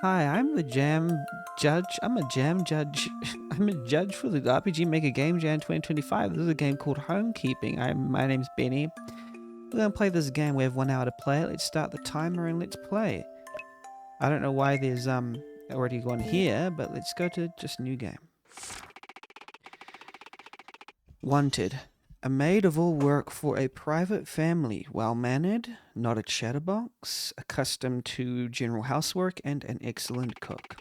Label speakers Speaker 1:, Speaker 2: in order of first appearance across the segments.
Speaker 1: Hi, I'm the jam judge. I'm a jam judge. I'm a judge for the RPG Maker Game Jam 2025. This is a game called Homekeeping. My name's Benny. We're gonna play this game. We have 1 hour to play it. Let's start the timer and let's play. I don't know why there's already one here, but let's go to just new game. Wanted. A maid of all work for a private family, well-mannered, not a chatterbox, accustomed to general housework, and an excellent cook.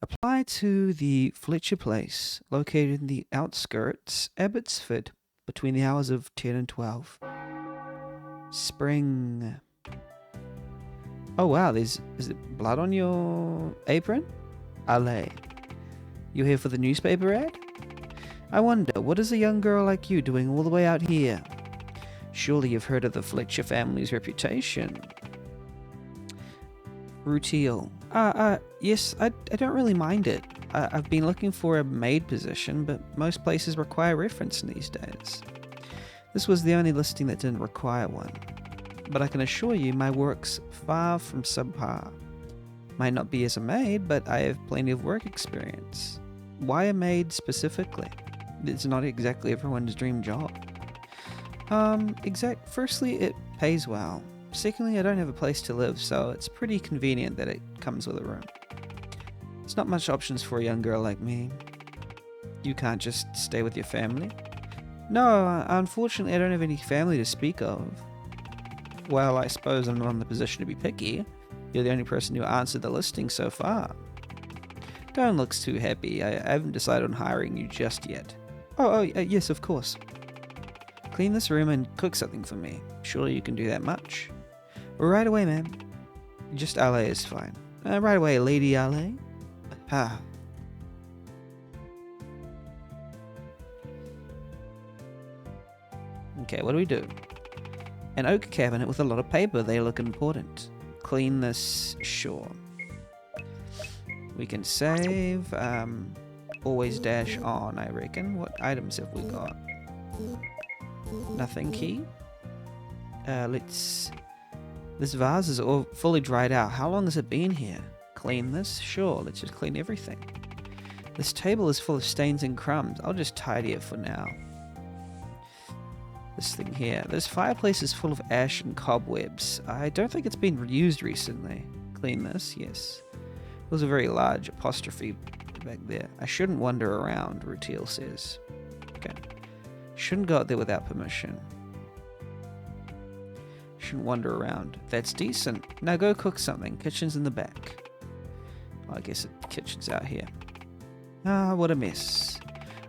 Speaker 1: Apply to the Fletcher Place, located in the outskirts, Abbotsford, between the hours of 10 and 12. Spring. Oh wow, is it blood on your apron? Allez. You here for the newspaper ad? I wonder, what is a young girl like you doing all the way out here? Surely you've heard of the Fletcher family's reputation. Rutiel. Yes, I don't really mind it. I've been looking for a maid position, but most places require reference these days. This was the only listing that didn't require one. But I can assure you my work's far from subpar. Might not be as a maid, but I have plenty of work experience. Why a maid specifically? It's not exactly everyone's dream job. Firstly, it pays well. Secondly, I don't have a place to live, so it's pretty convenient that it comes with a room. There's not much options for a young girl like me. You can't just stay with your family? No, unfortunately I don't have any family to speak of. Well, I suppose I'm not in the position to be picky. You're the only person who answered the listing so far. Don't look too happy. I haven't decided on hiring you just yet. Yes, of course. Clean this room and cook something for me. Surely you can do that much. Right away, ma'am. Just Ale is fine. Right away, Lady Ale. Ah. Okay, what do we do? An oak cabinet with a lot of paper. They look important. Clean this, sure. We can save. Always dash on, I reckon. What items have we got? Nothing key. This vase is all fully dried out. How long has it been here? Clean this? Sure, let's just clean everything. This table is full of stains and crumbs. I'll just tidy it for now. This thing here. This fireplace is full of ash and cobwebs. I don't think it's been reused recently. Clean this? Yes. It was a very large apostrophe back there. I shouldn't wander around, Rutiel says. Okay. Shouldn't go out there without permission. Shouldn't wander around. That's decent. Now go cook something. Kitchen's in the back. Well, I guess the kitchen's out here. Ah, what a mess.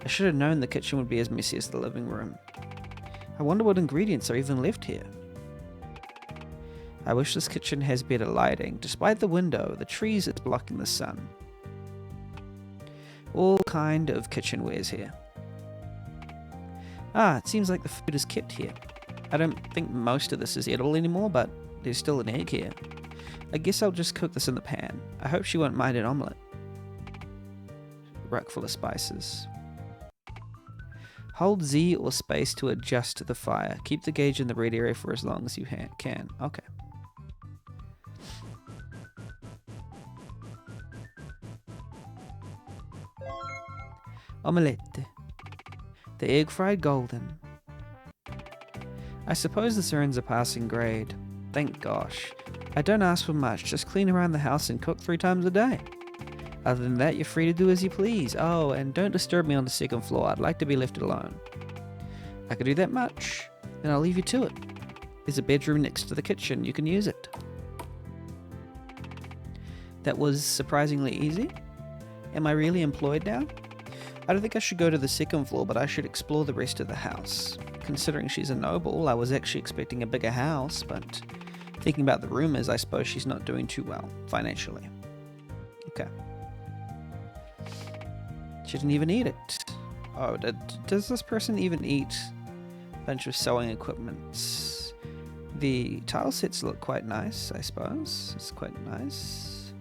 Speaker 1: I should have known the kitchen would be as messy as the living room. I wonder what ingredients are even left here. I wish this kitchen has better lighting. Despite the window, the trees is blocking the sun. All kind of kitchenwares here. Ah, it seems like the food is kept here. I don't think most of this is edible anymore, but there's still an egg here. I guess I'll just cook this in the pan. I hope she won't mind an omelette. Rack full of spices. Hold Z or space to adjust the fire. Keep the gauge in the red area for as long as you can. Okay. Omelette. The egg fried golden. I suppose this earns a passing grade. Thank gosh. I don't ask for much, just clean around the house and cook 3 times a day. Other than that, you're free to do as you please. Oh, and don't disturb me on the 2nd floor. I'd like to be left alone. I could do that much, and I'll leave you to it. There's a bedroom next to the kitchen. You can use it. That was surprisingly easy. Am I really employed now? I don't think I should go to the 2nd floor, but I should explore the rest of the house. Considering she's a noble, I was actually expecting a bigger house, but thinking about the rumors, I suppose she's not doing too well financially. Okay. She didn't even eat it. Oh, does this person even eat a bunch of sewing equipment? The tile sets look quite nice, I suppose. It's quite nice.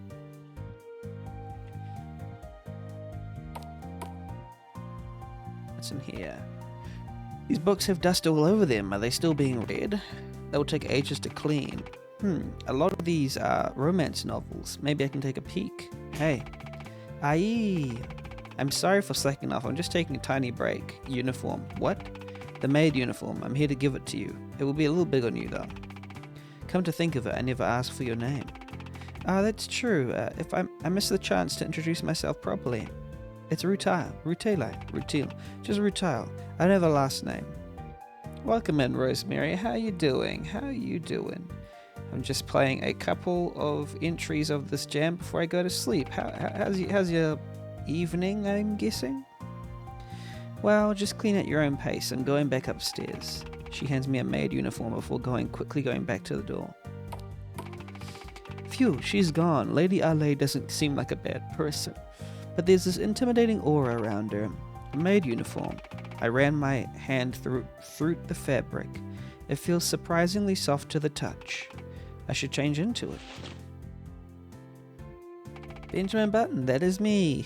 Speaker 1: What's in here? These books have dust all over them. Are they still being read? They'll take ages to clean. A lot of these are romance novels. Maybe I can take a peek. Hey. Aye. I'm sorry for slacking off. I'm just taking a tiny break. Uniform. What? The maid uniform. I'm here to give it to you. It will be a little big on you, though. Come to think of it, I never asked for your name. That's true. If I missed the chance to introduce myself properly. It's Rutil. Just Rutil. I don't have a last name. Welcome in, Rosemary. How you doing? I'm just playing a couple of entries of this jam before I go to sleep. How's your evening, I'm guessing? Well, just clean at your own pace. I'm going back upstairs. She hands me a maid uniform before quickly going back to the door. Phew, she's gone. Lady Ale doesn't seem like a bad person, but there's this intimidating aura around her. A maid uniform. I ran my hand through the fabric. It feels surprisingly soft to the touch. I should change into it. Benjamin Button, that is me.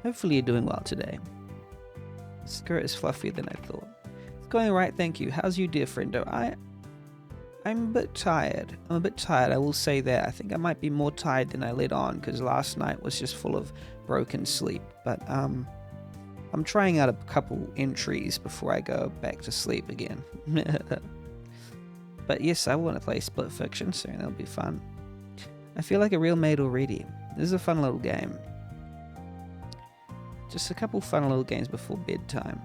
Speaker 1: Hopefully you're doing well today. Skirt is fluffier than I thought. It's going alright, thank you. How's you, dear friendo? I'm a bit tired. I will say that. I think I might be more tired than I let on, because last night was just full of broken sleep. But I'm trying out a couple entries before I go back to sleep again. But yes, I want to play Split Fiction soon. That'll be fun. I feel like a real maid already. This is a fun little game. Just a couple fun little games before bedtime.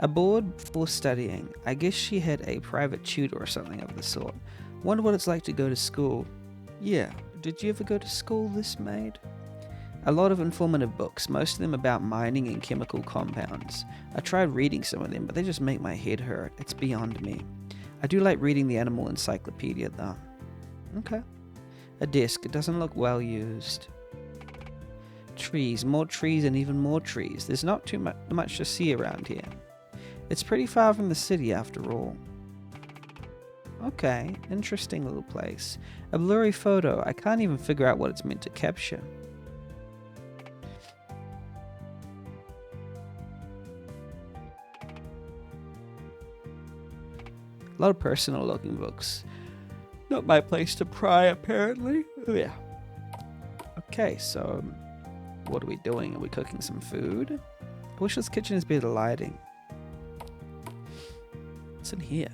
Speaker 1: Aboard before studying. I guess she had a private tutor or something of the sort. Wonder what it's like to go to school. Yeah, did you ever go to school, this maid? A lot of informative books, most of them about mining and chemical compounds. I tried reading some of them, but they just make my head hurt. It's beyond me. I do like reading the animal encyclopedia, though. Okay. A desk. It doesn't look well used. Trees. More trees and even more trees. There's not too much to see around here. It's pretty far from the city, after all. Okay. Interesting little place. A blurry photo. I can't even figure out what it's meant to capture. A lot of personal looking books. Not my place to pry, apparently. Oh, yeah. Okay, so what are we doing? Are we cooking some food? I wish this kitchen has better lighting. What's in here?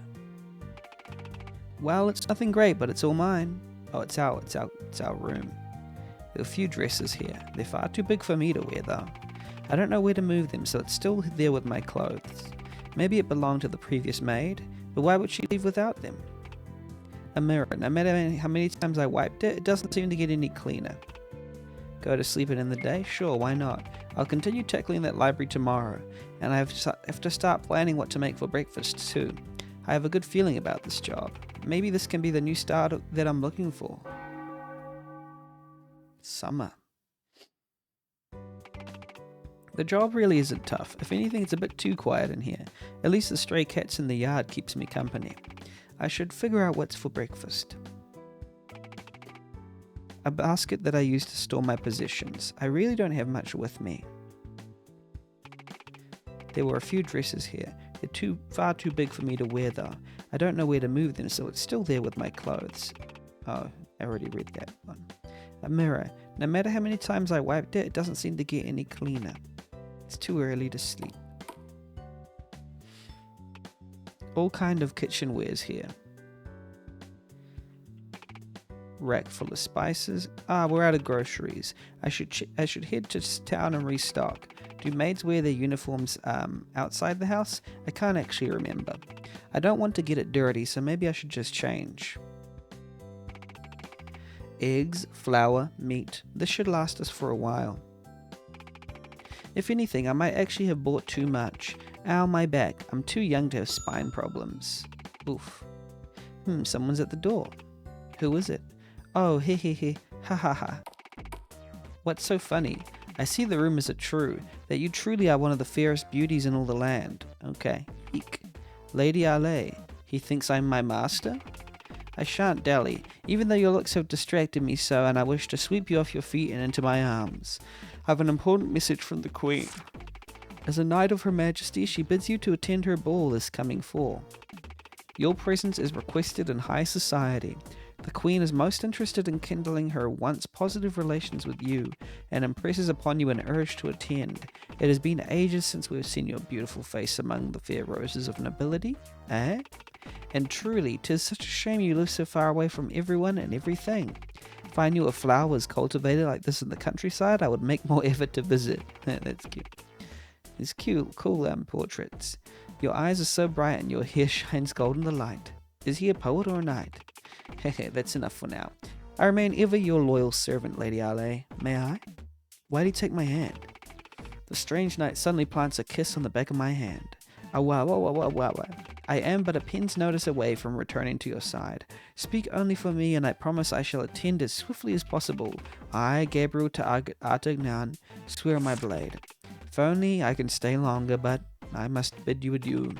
Speaker 1: Well, it's nothing great, but it's all mine. Oh, it's our room. There are a few dresses here. They're far too big for me to wear, though. I don't know where to move them, so it's still there with my clothes. Maybe it belonged to the previous maid. But why would she leave without them? A mirror. No matter how many times I wiped it, it doesn't seem to get any cleaner. Go to sleep in the day? Sure, why not? I'll continue tackling that library tomorrow, and I have to start planning what to make for breakfast too. I have a good feeling about this job. Maybe this can be the new start that I'm looking for. Summer. The job really isn't tough. If anything, it's a bit too quiet in here. At least the stray cats in the yard keeps me company. I should figure out what's for breakfast. A basket that I use to store my possessions. I really don't have much with me. There were a few dresses here. They're far too big for me to wear though. I don't know where to move them, so it's still there with my clothes. Oh, I already read that one. A mirror. No matter how many times I wiped it, it doesn't seem to get any cleaner. It's too early to sleep. All kind of kitchenwares here. Rack full of spices. We're out of groceries. I should head to town and restock. Do maids wear their uniforms outside the house? I can't actually remember. I don't want to get it dirty, so maybe I should just change. Eggs, flour, meat. This should last us for a while. If anything, I might actually have bought too much. Ow, my back. I'm too young to have spine problems. Oof. Someone's at the door. Who is it? Oh, he, ha ha ha. What's so funny? I see the rumors are true, that you truly are one of the fairest beauties in all the land. Okay. Eek. Lady Ale, he thinks I'm my master? I shan't dally, even though your looks have distracted me so, and I wish to sweep you off your feet and into my arms. I have an important message from the Queen. As a knight of Her Majesty, she bids you to attend her ball this coming fall. Your presence is requested in high society. The Queen is most interested in kindling her once positive relations with you, and impresses upon you an urge to attend. It has been ages since we have seen your beautiful face among the fair roses of nobility, eh? And truly, 'tis such a shame you live so far away from everyone and everything. If I knew a flower was cultivated like this in the countryside, I would make more effort to visit. That's cute. These cute, cool portraits. Your eyes are so bright and your hair shines gold in the light. Is he a poet or a knight? Hehe, that's enough for now. I remain ever your loyal servant, Lady Ale. May I? Why do you take my hand? The strange knight suddenly plants a kiss on the back of my hand. I am but a pin's notice away from returning to your side. Speak only for me, and I promise I shall attend as swiftly as possible. I, Gabriel Artagnan, swear my blade. If only I can stay longer, but I must bid you adieu.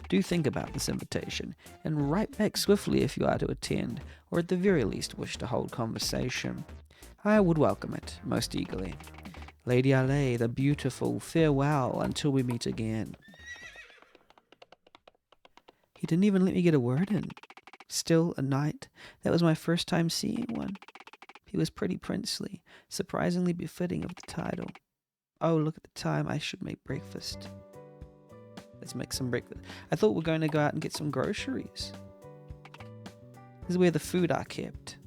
Speaker 1: Do think about this invitation, and write back swiftly if you are to attend, or at the very least wish to hold conversation. I would welcome it, most eagerly. Lady Ale, the beautiful, farewell until we meet again. He didn't even let me get a word in. Still a knight. That was my first time seeing one. He was pretty princely, surprisingly befitting of the title. Oh, look at the time. I should make breakfast. Let's make some breakfast. I thought we were going to go out and get some groceries. This is where the food are kept.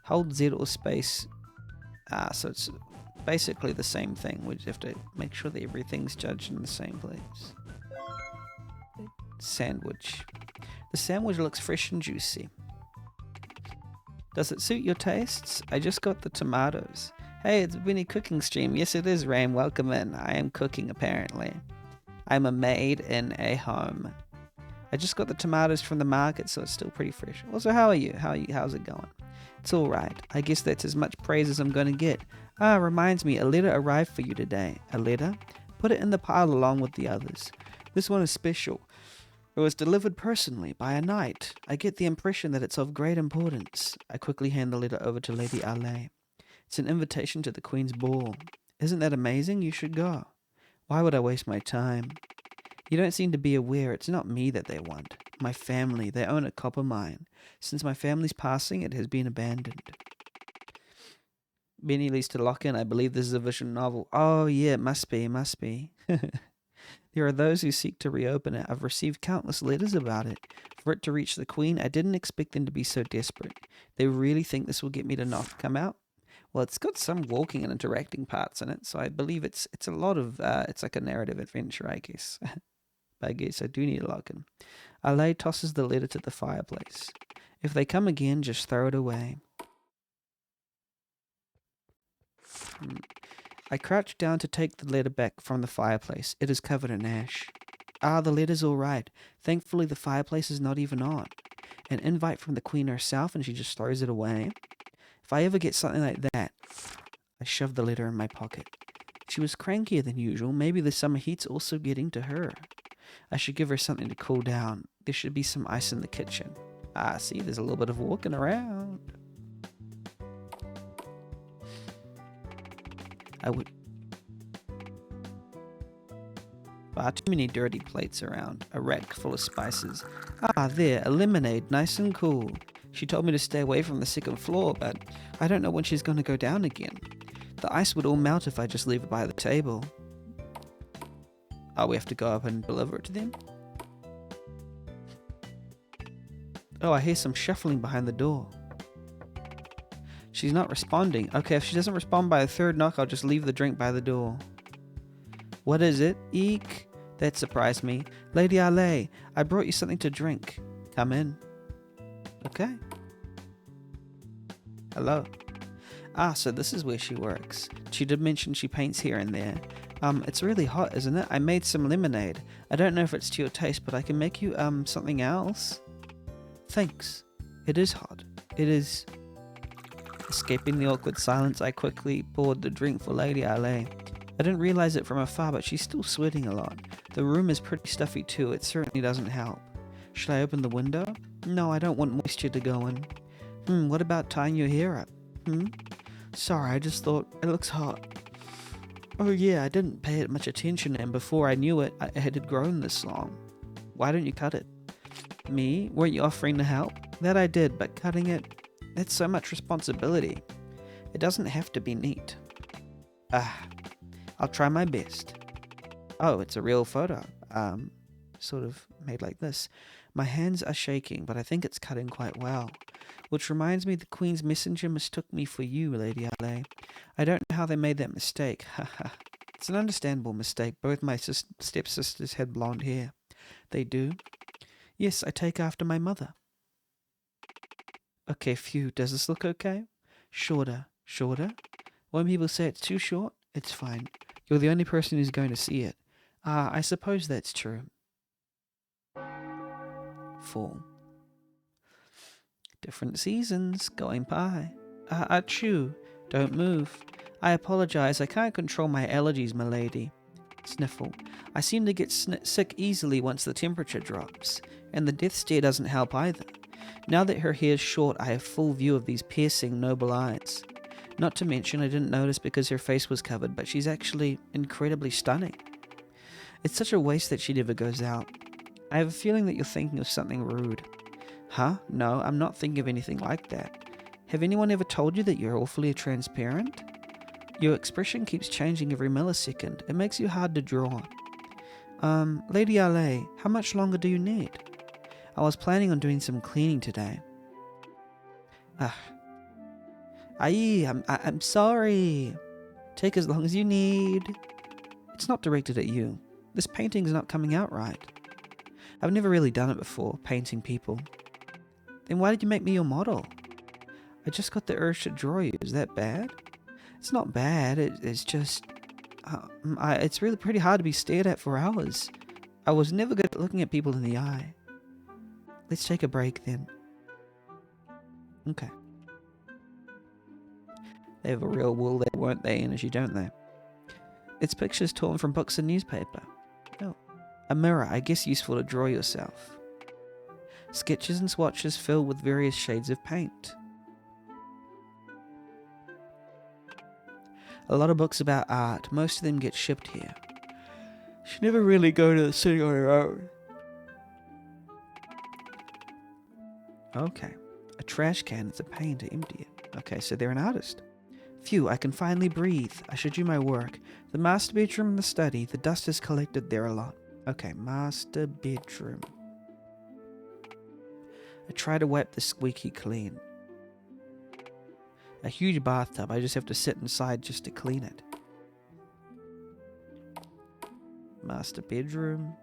Speaker 1: Hold Z or space. So it's basically the same thing. We just have to make sure that everything's judged in the same place. Sandwich. The sandwich looks fresh and juicy. Does it suit your tastes? I just got the tomatoes. Hey, it's Winnie cooking stream. Yes, it is, Ram. Welcome in. I am cooking, apparently. I'm a maid in a home. I just got the tomatoes from the market, so it's still pretty fresh. Also, how are you? How's it going? It's all right. I guess that's as much praise as I'm going to get. Reminds me, a letter arrived for you today. A letter? Put it in the pile along with the others. This one is special. It was delivered personally by a knight. I get the impression that it's of great importance. I quickly hand the letter over to Lady Ale. It's an invitation to the Queen's ball. Isn't that amazing? You should go. Why would I waste my time? You don't seem to be aware it's not me that they want. My family. They own a copper mine. Since my family's passing, it has been abandoned. Benny leads to Lock-in. I believe this is a visual novel. Oh, yeah, it must be. There are those who seek to reopen it. I've received countless letters about it. For it to reach the Queen, I didn't expect them to be so desperate. They really think this will get me to not come out? Well, it's got some walking and interacting parts in it, so I believe it's a lot of, it's like a narrative adventure, I guess. But I guess I do need a lock-in. Ale tosses the letter to the fireplace. If they come again, just throw it away. I crouch down to take the letter back from the fireplace. It is covered in ash. The letter's all right. Thankfully, the fireplace is not even on. An invite from the Queen herself, and she just throws it away. If I ever get something like that, I shove the letter in my pocket. She was crankier than usual. Maybe the summer heat's also getting to her. I should give her something to cool down. There should be some ice in the kitchen. See, there's a little bit of walking around. I would... too many dirty plates around. A rack full of spices. There, a lemonade, nice and cool. She told me to stay away from the second floor, but I don't know when she's going to go down again. The ice would all melt if I just leave it by the table. We have to go up and deliver it to them? I hear some shuffling behind the door. She's not responding. Okay, if she doesn't respond by the third knock, I'll just leave the drink by the door. What is it? Eek! That surprised me. Lady Ale, I brought you something to drink. Come in. Okay. Hello. So this is where she works. She did mention she paints here and there. It's really hot, isn't it? I made some lemonade. I don't know if it's to your taste, but I can make you, something else. Thanks. It is hot. It is... Escaping the awkward silence, I quickly poured the drink for Lady Ale. I didn't realize it from afar, but she's still sweating a lot. The room is pretty stuffy too. It certainly doesn't help. Should I open the window? No, I don't want moisture to go in. What about tying your hair up? Sorry, I just thought it looks hot. Oh yeah, I didn't pay it much attention, and before I knew it, it had grown this long. Why don't you cut it? Me? Weren't you offering to help? That I did, but cutting it, that's so much responsibility. It doesn't have to be neat. I'll try my best. Oh, it's a real photo. Sort of made like this. My hands are shaking, but I think it's cutting quite well. Which reminds me the Queen's messenger mistook me for you, Lady Ale. I don't know how they made that mistake. Haha. It's an understandable mistake. Both my stepsisters had blonde hair. They do? Yes, I take after my mother. Okay, phew. Does this look okay? Shorter. Shorter? When people say it's too short, it's fine. You're the only person who's going to see it. I suppose that's true. Fall. Different seasons, going by. Achoo. Don't move. I apologize, I can't control my allergies, milady. Sniffle. I seem to get sick easily once the temperature drops, and the death stare doesn't help either. Now that her hair's short, I have full view of these piercing, noble eyes. Not to mention, I didn't notice because her face was covered, but she's actually incredibly stunning. It's such a waste that she never goes out. I have a feeling that you're thinking of something rude. Huh? No, I'm not thinking of anything like that. Have anyone ever told you that you're awfully transparent? Your expression keeps changing every millisecond. It makes you hard to draw. Lady Ale, how much longer do you need? I was planning on doing some cleaning today. I'm sorry. Take as long as you need. It's not directed at you. This painting's not coming out right. I've never really done it before, painting people. Then why did you make me your model? I just got the urge to draw you. Is that bad? It's not bad. It's just... it's really pretty hard to be stared at for hours. I was never good at looking at people in the eye. Let's take a break then. Okay. They have a real wool there, weren't they? Energy, don't they? It's pictures torn from books and newspaper. Oh. A mirror, I guess useful to draw yourself. Sketches and swatches filled with various shades of paint. A lot of books about art. Most of them get shipped here. She never really go to the city on her own. Okay. A trash can. It's a pain to empty it. Okay, so they're an artist. Phew, I can finally breathe. I should do my work. The master bedroom and the study. The dust is collected there a lot. Okay, master bedroom. I try to wipe the squeaky clean. A huge bathtub. I just have to sit inside just to clean it. Master bedroom.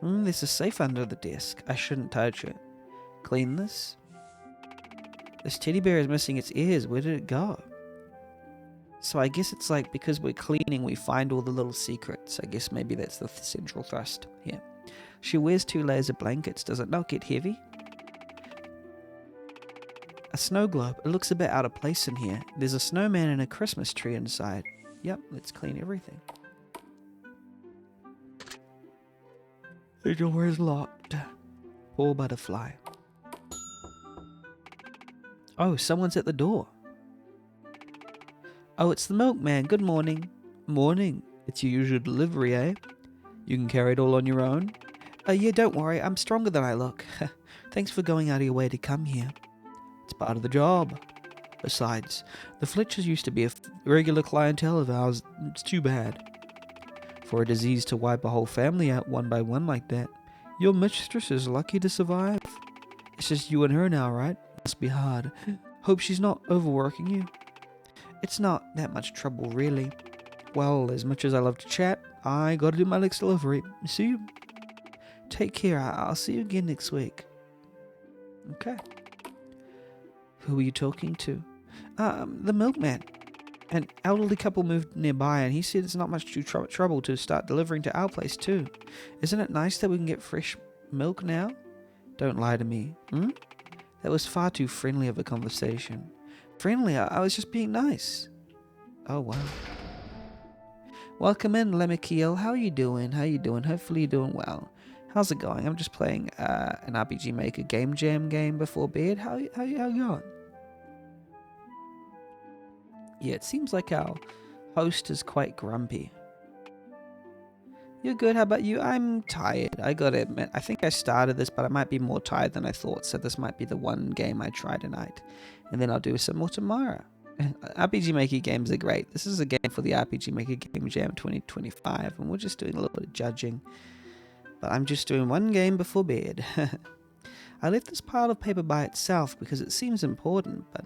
Speaker 1: There's a safe under the desk. I shouldn't touch it. Clean this. This teddy bear is missing its ears. Where did it go? So I guess it's like because we're cleaning, we find all the little secrets. I guess maybe that's the central thrust here. She wears 2 layers of blankets. Does it not get heavy? A snow globe. It looks a bit out of place in here. There's a snowman and a Christmas tree inside. Yep, let's clean everything. The door is locked. Poor butterfly. Oh, someone's at the door. Oh, it's the milkman. Good morning. Morning. It's your usual delivery, eh? You can carry it all on your own? Yeah, don't worry. I'm stronger than I look. Thanks for going out of your way to come here. It's part of the job. Besides, the Fletchers used to be a regular clientele of ours. It's too bad. For a disease to wipe a whole family out one by one like that. Your mistress is lucky to survive. It's just you and her now, right? Must be hard. Hope she's not overworking you. It's not that much trouble, really. Well, as much as I love to chat, I gotta do my next delivery. See you. Take care. I'll see you again next week. Okay. Who are you talking to? The milkman. An elderly couple moved nearby, and he said it's not much too trouble to start delivering to our place too. Isn't it nice that we can get fresh milk now? Don't lie to me. That was far too friendly of a conversation. Friendly? I was just being nice. Oh, wow. Welcome in, Lemikiel. How are you doing? Hopefully you're doing well. How's it going? I'm just playing an RPG Maker game jam game before bed. How you going? Yeah, it seems like our host is quite grumpy. You're good, how about you? I'm tired, I gotta admit. I think I started this, but I might be more tired than I thought, so this might be the one game I try tonight. And then I'll do some more tomorrow. RPG Maker games are great. This is a game for the RPG Maker Game Jam 2025, and we're just doing a little bit of judging. But I'm just doing one game before bed. I left this pile of paper by itself because it seems important, but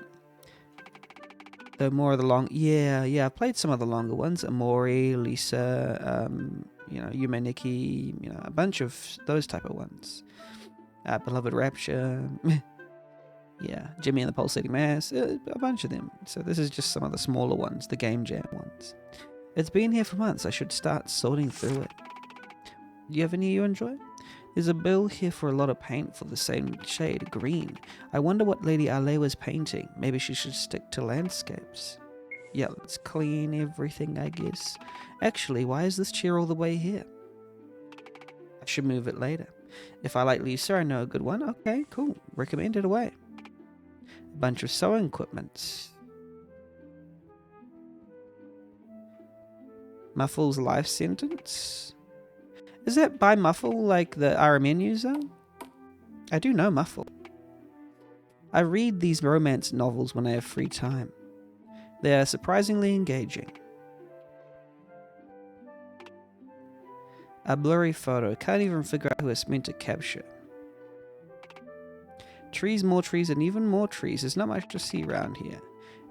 Speaker 1: though more of the long... Yeah, I've played some of the longer ones. Amori, Lisa, Yume Nikki, a bunch of those type of ones. Beloved Rapture, yeah, Jimmy and the Pulsating Mass, a bunch of them. So this is just some of the smaller ones, the Game Jam ones. It's been here for months, I should start sorting through it. Do you have any you enjoy? There's a bill here for a lot of paint for the same shade, green. I wonder what Lady Ale was painting. Maybe she should stick to landscapes. Yeah, let's clean everything, I guess. Actually, why is this chair all the way here? I should move it later. If I like Lisa, I know a good one. Okay, cool. Recommend it away. A bunch of sewing equipment. Muffle's life sentence? Is that by Muffle, like the RMN user? I do know Muffle. I read these romance novels when I have free time. They are surprisingly engaging. A blurry photo. Can't even figure out who it's meant to capture. Trees, more trees, and even more trees. There's not much to see around here.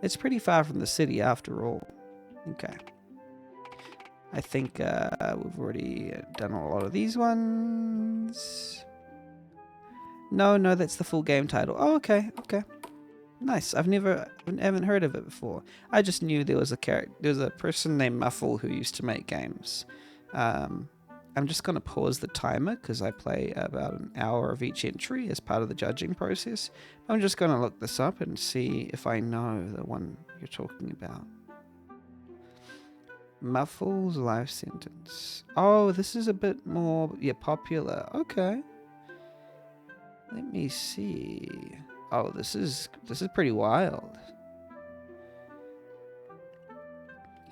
Speaker 1: It's pretty far from the city after all. Okay. I think we've already done a lot of these ones. No, that's the full game title. Oh, okay. Nice. I haven't heard of it before. I just knew there was a person named Muffle who used to make games. I'm just going to pause the timer because I play about an hour of each entry as part of the judging process. I'm just going to look this up and see if I know the one you're talking about. Muffle's life sentence. Oh, this is a bit more popular. Okay. Let me see. Oh, this is pretty wild.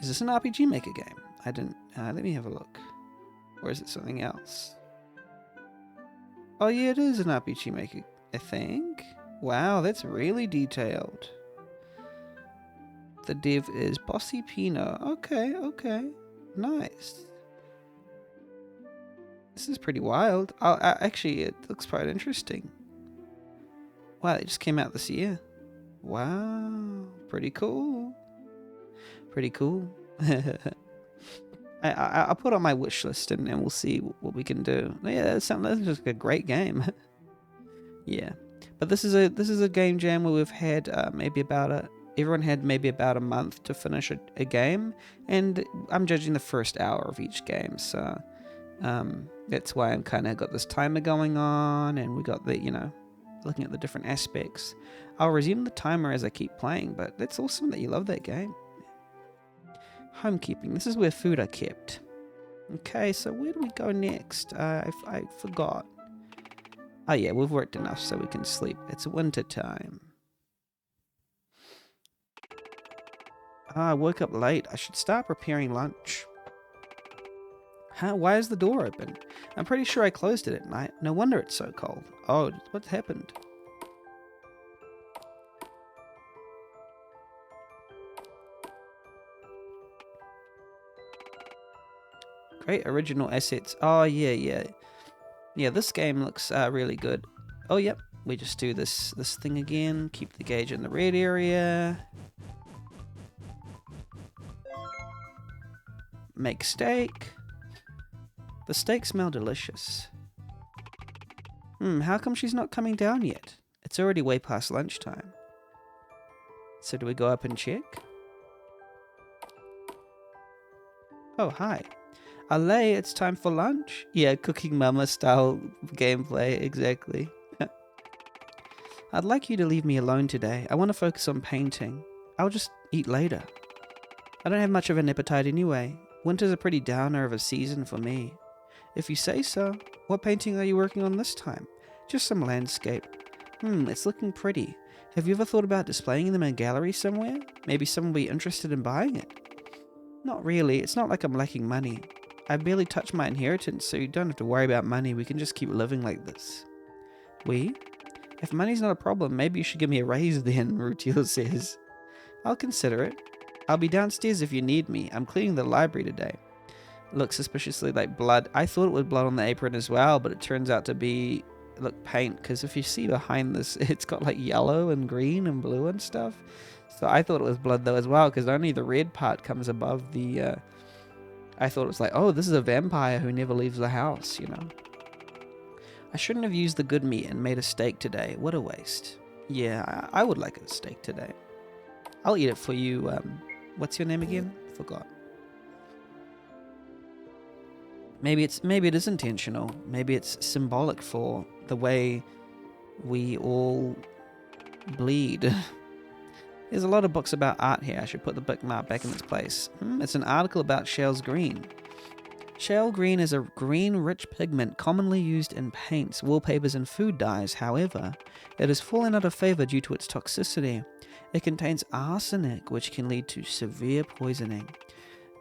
Speaker 1: Is this an RPG Maker game? I didn't. Let me have a look. Or is it something else? Oh yeah, it is an RPG Maker, I think. Wow, that's really detailed. The dev is Bossy Pino. Okay. Nice. This is pretty wild. Actually, it looks quite interesting. Wow, it just came out this year. Wow, pretty cool. I'll put on my wish list and we'll see what we can do. Yeah, that's just a great game. Yeah, but this is a game jam where we've had everyone had maybe about a month to finish a game, and I'm judging the first hour of each game, so that's why I'm kind of got this timer going on, and we got the looking at the different aspects. I'll resume the timer as I keep playing, but that's awesome that you love that game. Homekeeping. This is where food are kept. Okay, so where do we go next? I forgot. Oh yeah, we've worked enough so we can sleep. It's winter time. I woke up late. I should start preparing lunch. Huh? Why is the door open? I'm pretty sure I closed it at night. No wonder it's so cold. Oh, what happened? Great original assets. Oh, yeah. Yeah, this game looks really good. Oh, yep. We just do this thing again. Keep the gauge in the red area. Make steak. The steak smell delicious. How come she's not coming down yet? It's already way past lunchtime. So do we go up and check? Oh, hi. Ale, it's time for lunch? Yeah, Cooking Mama style gameplay, exactly. I'd like you to leave me alone today. I want to focus on painting. I'll just eat later. I don't have much of an appetite anyway. Winter's a pretty downer of a season for me. If you say so. What painting are you working on this time? Just some landscape. It's looking pretty. Have you ever thought about displaying them in a gallery somewhere? Maybe someone will be interested in buying it. Not really. It's not like I'm lacking money. I barely touched my inheritance, so you don't have to worry about money. We can just keep living like this. We? If money's not a problem, maybe you should give me a raise then, Rutiel says. I'll consider it. I'll be downstairs if you need me. I'm cleaning the library today. Looks suspiciously like blood. I thought it was blood on the apron as well, but it turns out to be, look, paint. Because if you see behind this, it's got like yellow and green and blue and stuff. So I thought it was blood though as well, because only the red part comes above the... I thought it was like, oh, this is a vampire who never leaves the house, you know. I shouldn't have used the good meat and made a steak today. What a waste. Yeah, I would like a steak today. I'll eat it for you. What's your name again? Forgot. Maybe it is intentional. Maybe it's symbolic for the way we all bleed. There's a lot of books about art here. I should put the bookmark back in its place. It's an article about Shale's green. Shale green is a green rich pigment commonly used in paints, wallpapers and food dyes. However, it has fallen out of favor due to its toxicity. It contains arsenic, which can lead to severe poisoning.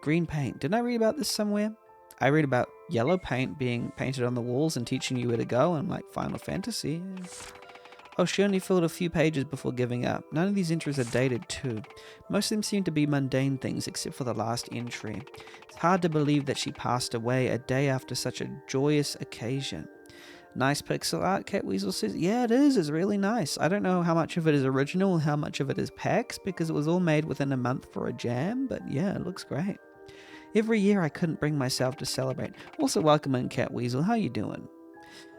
Speaker 1: Green paint. Didn't I read about this somewhere? I read about yellow paint being painted on the walls and teaching you where to go in like Final Fantasy. Oh, she only filled a few pages before giving up. None of these entries are dated too. Most of them seem to be mundane things except for the last entry. It's hard to believe that she passed away a day after such a joyous occasion. Nice pixel art, Cat Weasel says. Yeah, it is. It's really nice. I don't know how much of it is original and how much of it is packs because it was all made within a month for a jam, but yeah, it looks great. Every year I couldn't bring myself to celebrate. Also, welcome in, Cat Weasel. How you doing?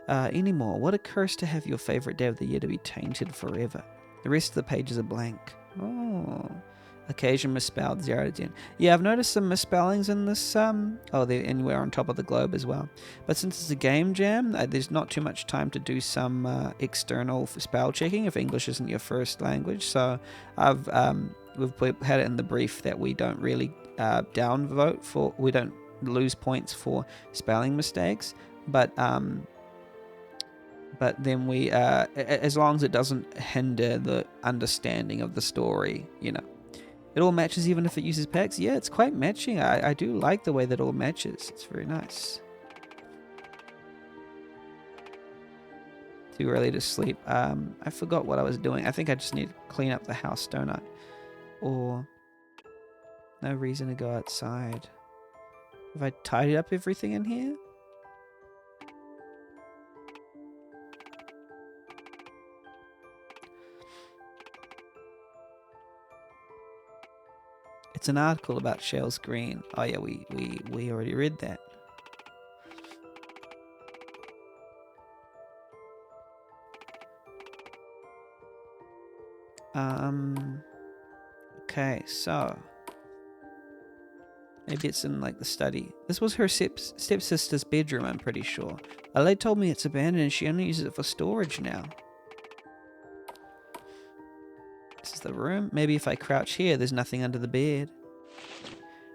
Speaker 1: Anymore. What a curse to have your favorite day of the year to be tainted forever. The rest of the pages are blank. Oh. Occasion misspelled 0 to 10. Yeah, I've noticed some misspellings in this. Oh, they're anywhere on top of the globe as well. But since it's a game jam, there's not too much time to do some external spell checking if English isn't your first language. So we've had it in the brief that we don't really downvote for. We don't lose points for spelling mistakes, but then we, as long as it doesn't hinder the understanding of the story, you know. It all matches even if it uses packs. Yeah, it's quite matching. I do like the way that it all matches. It's very nice. Too early to sleep. I forgot what I was doing. I think I just need to clean up the house, don't I? Or no reason to go outside. Have I tidied up everything in here? It's an article about Shale's green. Oh yeah, we already read that. Okay, so maybe it's in like the study. This was her stepsister's bedroom, I'm pretty sure. Alay told me it's abandoned and she only uses it for storage now. This is the room. Maybe if I crouch here, there's nothing under the bed.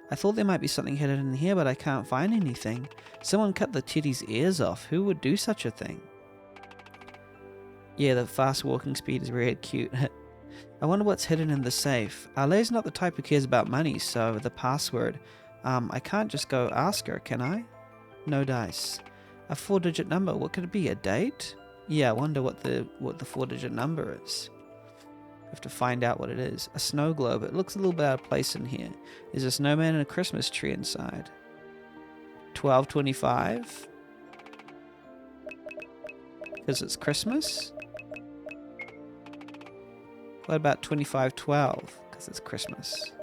Speaker 1: I thought there might be something hidden in here, but I can't find anything. Someone cut the teddy's ears off. Who would do such a thing? Yeah, the fast walking speed is very cute. I wonder what's hidden in the safe. Alay's not the type who cares about money, so the password. I can't just go ask her, can I? No dice. A 4-digit number. What could it be? A date? Yeah, I wonder what the 4-digit number is. Have to find out what it is. A snow globe. It looks a little bit out of place in here. There's a snowman and a Christmas tree inside. 12:25. Because it's Christmas. What about 25:12? Because it's Christmas.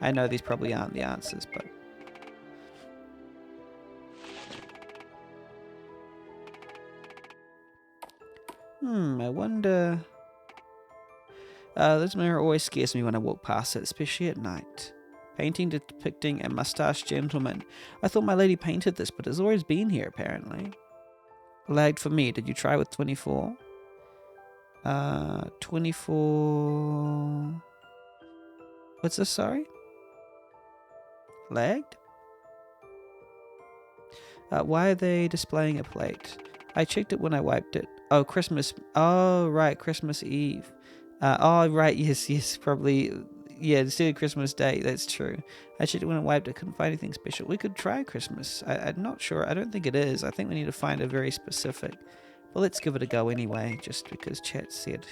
Speaker 1: I know these probably aren't the answers, but... I wonder... this mirror always scares me when I walk past it, especially at night. Painting depicting a mustached gentleman. I thought my lady painted this, but it's always been here, apparently. Lagged for me. Did you try with 24? 24... What's this, sorry? Lagged? Why are they displaying a plate? I checked it when I wiped it. Oh, Christmas. Oh, right, Christmas Eve. Oh, right, yes, probably Yeah, instead of Christmas Day, that's true. I checked when I wiped, I couldn't find anything special. We could try Christmas. I'm not sure. I don't think it is. I think we need to find a very specific. But let's give it a go anyway, just because chat said.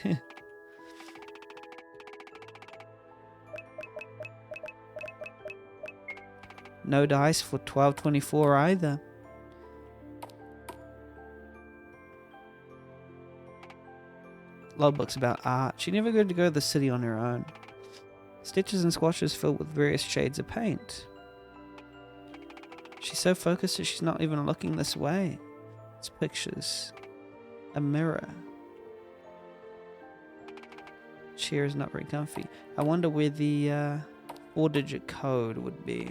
Speaker 1: No dice for 1224 either. Logbooks about art. She never got to go to the city on her own. Stitches and squashes filled with various shades of paint. She's so focused that she's not even looking this way. It's pictures. A mirror. Chair is not very comfy. I wonder where the 4-digit code would be.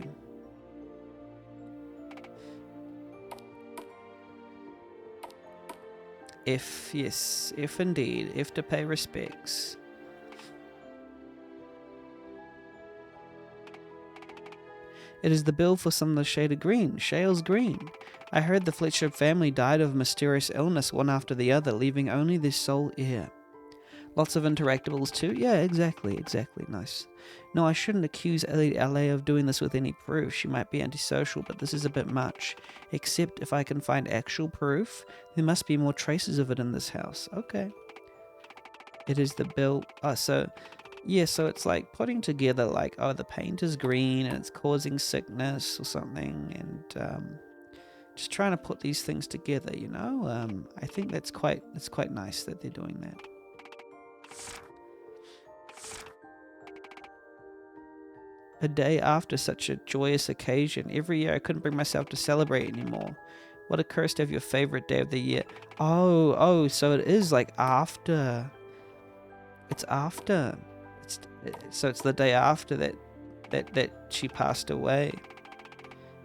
Speaker 1: F, yes. F indeed. F to pay respects. It is the bill for some of the shade of green. Shale's green. I heard the Fletcher family died of mysterious illness one after the other, leaving only their sole heir. Lots of interactables too? Yeah, exactly. Nice. No, I shouldn't accuse LA of doing this with any proof. She might be antisocial, but this is a bit much. Except if I can find actual proof, there must be more traces of it in this house. Okay. It is the bill. Oh, so it's like putting together like, oh, the paint is green and it's causing sickness or something, and just trying to put these things together, you know? I think it's quite nice that they're doing that. A day after such a joyous occasion. Every year I couldn't bring myself to celebrate anymore. What occurs to have your favorite day of the year? Oh, so it is like after. It's after. So it's the day after that she passed away.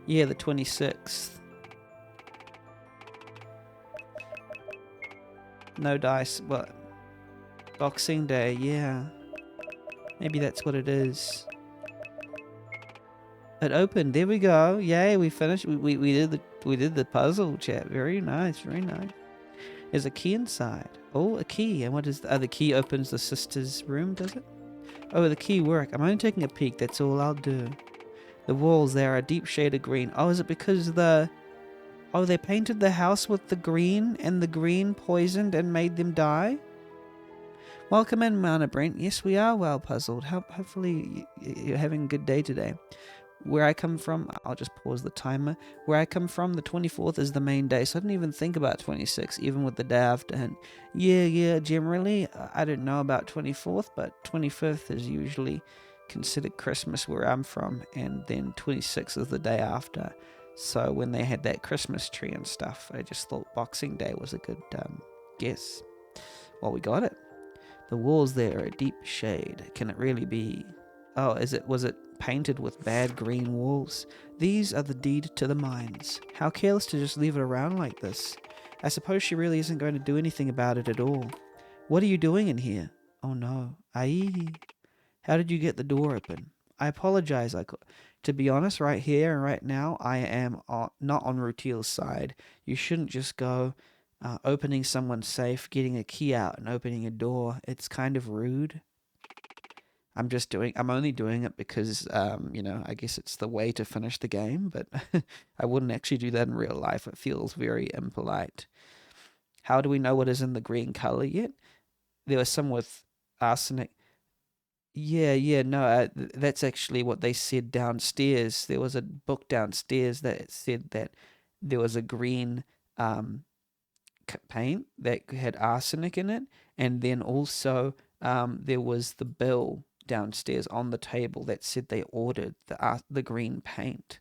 Speaker 1: Yeah, the 26th. No dice. What? Boxing Day, yeah. Maybe that's what it is. It opened. There we go. Yay, we finished. We did the puzzle, chat. Very nice. There's a key inside. Oh, a key. And what is the key opens the sister's room, does it? Oh, the key work. I'm only taking a peek. That's all I'll do. The walls there are a deep shade of green. Oh, is it because they painted the house with the green and the green poisoned and made them die? Welcome in, Mana Brent. Yes, we are well puzzled. Hopefully you're having a good day today. Where I come from, I'll just pause the timer. Where I come from, the 24th is the main day, so I didn't even think about 26, even with the day after. And yeah, generally, I don't know about 24th, but 25th is usually considered Christmas where I'm from, and then 26th is the day after. So when they had that Christmas tree and stuff, I just thought Boxing Day was a good guess. Well, we got it. The walls there are a deep shade. Can it really be? Oh, was it painted with bad green walls? These are the deed to the mines. How careless to just leave it around like this. I suppose she really isn't going to do anything about it at all. What are you doing in here? Oh no. Aye. How did you get the door open? I apologize. To be honest, right here and right now, I am not on Rutil's side. You shouldn't just go opening someone's safe, getting a key out and opening a door. It's kind of rude. I'm only doing it because, I guess it's the way to finish the game, but I wouldn't actually do that in real life. It feels very impolite. How do we know what is in the green color yet? There was some with arsenic. No, that's actually what they said downstairs. There was a book downstairs that said that there was a green paint that had arsenic in it, and then also there was the bill downstairs on the table that said they ordered the green paint.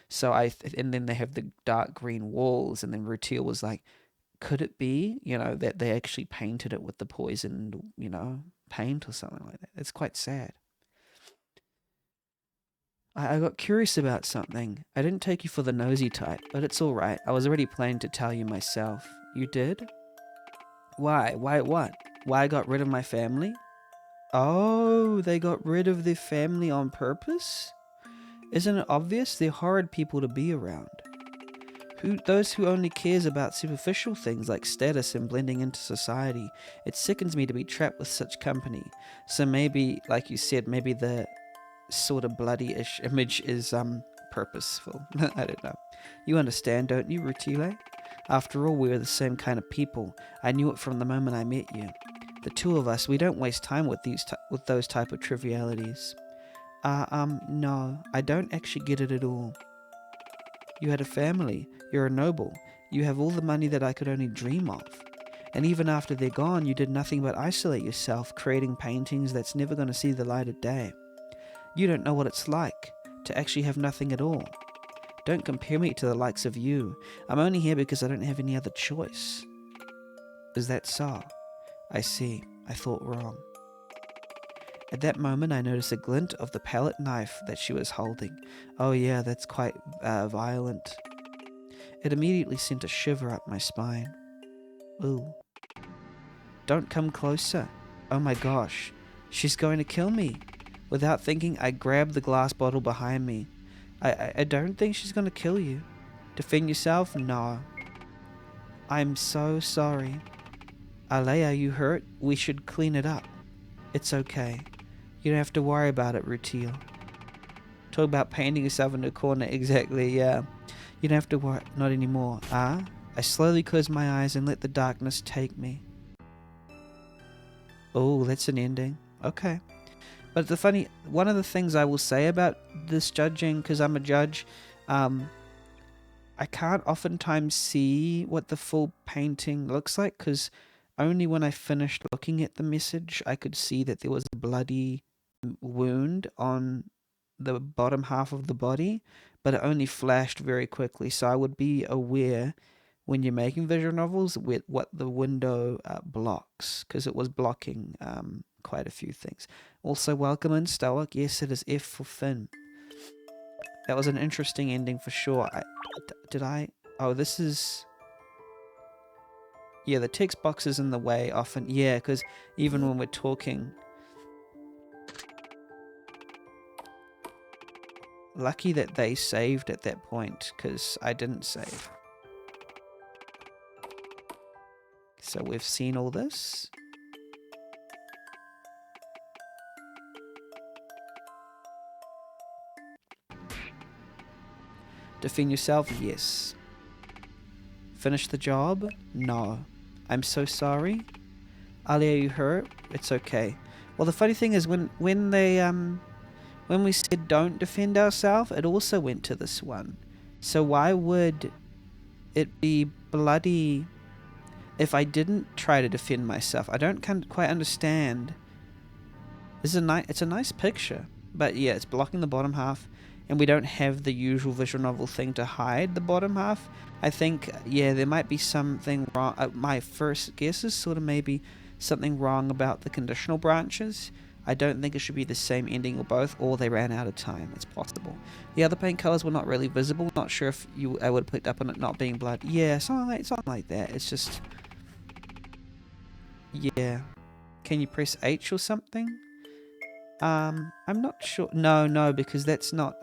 Speaker 1: So and then they have the dark green walls, and then Rutil was like, could it be, that they actually painted it with the poisoned, paint or something like that? It's quite sad. I got curious about something. I didn't take you for the nosy type, but it's alright. I was already planning to tell you myself. You did? Why? Why what? Why I got rid of my family? Oh, they got rid of their family on purpose? Isn't it obvious? They're horrid people to be around. Those who only cares about superficial things like status and blending into society. It sickens me to be trapped with such company. So maybe, like you said, maybe the sort of bloody-ish image is purposeful. I don't know. You understand, don't you, Rutile? After all, we're the same kind of people. I knew it from the moment I met you. The two of us, we don't waste time with those type of trivialities. No, I don't actually get it at all. You had a family, you're a noble, you have all the money that I could only dream of. And even after they're gone, you did nothing but isolate yourself, creating paintings that's never going to see the light of day. You don't know what it's like to actually have nothing at all. Don't compare me to the likes of you. I'm only here because I don't have any other choice. Is that so? I see. I thought wrong. At that moment, I noticed a glint of the palette knife that she was holding. Oh yeah, that's quite violent. It immediately sent a shiver up my spine. Ooh. Don't come closer. Oh my gosh. She's going to kill me. Without thinking, I grabbed the glass bottle behind me. I don't think she's going to kill you. Defend yourself? No. I'm so sorry. Alea, you hurt? We should clean it up. It's okay. You don't have to worry about it, Rutile. Talk about painting yourself in a corner. Exactly, yeah. You don't have to worry. Not anymore. I slowly closed my eyes and let the darkness take me. Oh, that's an ending. Okay. But one of the things I will say about this judging, because I'm a judge, I can't oftentimes see what the full painting looks like, because only when I finished looking at the message, I could see that there was a bloody wound on the bottom half of the body, but it only flashed very quickly. So I would be aware when you're making visual novels with what the window blocks, because it was blocking quite a few things. Also, welcome in, Stoic. Yes, it is F for Finn. That was an interesting ending for sure. Oh, this is... Yeah, the text box is in the way often. Yeah, because even when we're talking... Lucky that they saved at that point, because I didn't save. So we've seen all this. Defend yourself? Yes. Finish the job? No. I'm so sorry. Alia, you hurt? It's okay. Well, the funny thing is when we said don't defend ourselves, it also went to this one. So why would it be bloody if I didn't try to defend myself? I don't quite understand. It's a nice picture, but yeah, it's blocking the bottom half, and we don't have the usual visual novel thing to hide the bottom half. I think, yeah, there might be something wrong. My first guess is sort of maybe something wrong about the conditional branches. I don't think it should be the same ending or both, or they ran out of time. It's possible. The other paint colors were not really visible. Not sure if I would have picked up on it not being blood. Yeah, something like that. It's just... Yeah. Can you press H or something? I'm not sure. No, because that's not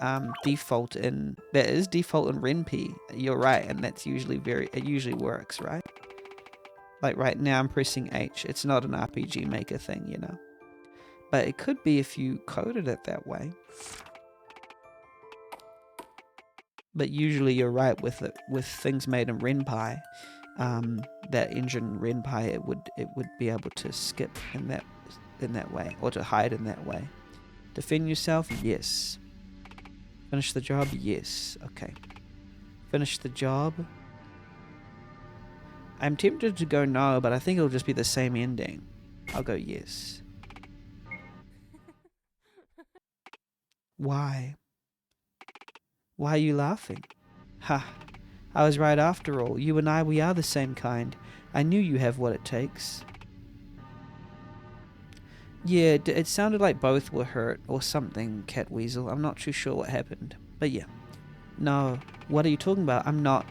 Speaker 1: default in... That is default in RenP. You're right, and that's usually it usually works, right? Like right now I'm pressing H. It's not an RPG Maker thing, you know. But it could be if you coded it that way. But usually you're right with things made in RenPy. That engine RenPy, it would be able to skip in that way, or to hide in that way. Defend yourself? Yes. Finish the job? Yes. Okay. Finish the job? I'm tempted to go no, but I think it'll just be the same ending. I'll go yes. Why? Why are you laughing? Ha! I was right after all. You and I, we are the same kind. I knew you have what it takes. Yeah, it sounded like both were hurt or something, Catweasel. I'm not too sure what happened. But yeah. No, what are you talking about? I'm not.